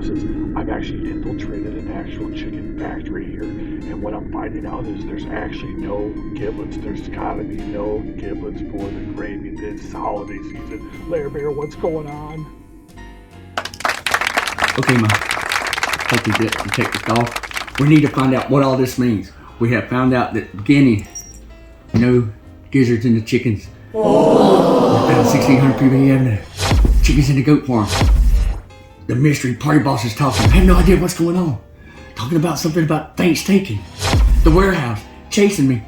synopsis. I've actually infiltrated an actual chicken factory here, and what I'm finding out is there's actually no giblets. There's gotta be no giblets for the gravy this holiday season. LareBear, what's going on? Okay, Ma. Take your detective off. We need to find out what all this means. We have found out that beginning, no gizzards in the chickens. Oh. We found 1600 PB Avenue. Chickens in the goat farm. The mystery party boss is talking. I have no idea what's going on. Talking about something about Thanksgiving. The warehouse chasing me.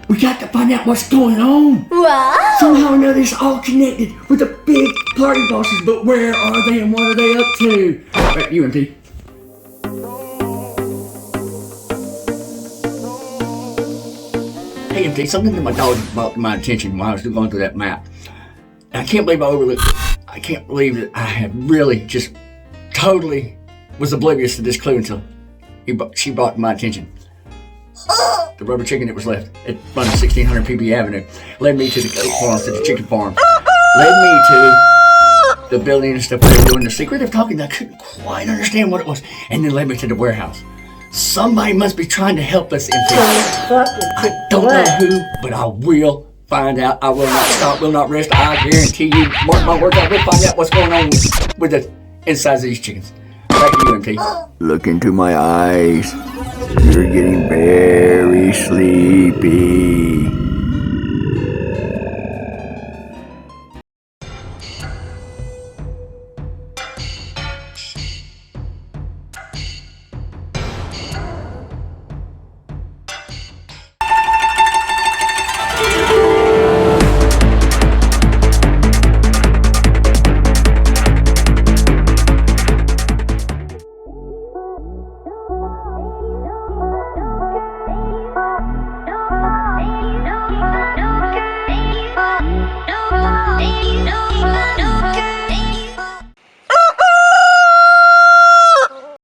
We got to find out what's going on. Wow. Somehow or another, it's all connected with the big party bosses. But where are they and what are they up to? Right, UMT. Hey, MT, something that my dog brought to my attention while I was going through that map. And I can't believe I overlooked it. I can't believe that I have really just totally was oblivious to this clue until she brought to my attention. The rubber chicken that was left at front of 1600 PB Avenue led me to the goat farm, to the chicken farm. Led me to the building and stuff they were doing the secretive talking. I couldn't quite understand what it was. And then led me to the warehouse. Somebody must be trying to help us in this. I don't know who, but I will find out. I will not stop, will not rest. I guarantee you, mark my words, I will find out what's going on with the insides of these chickens. Back to you, MT. Look into my eyes. You're getting very sleepy.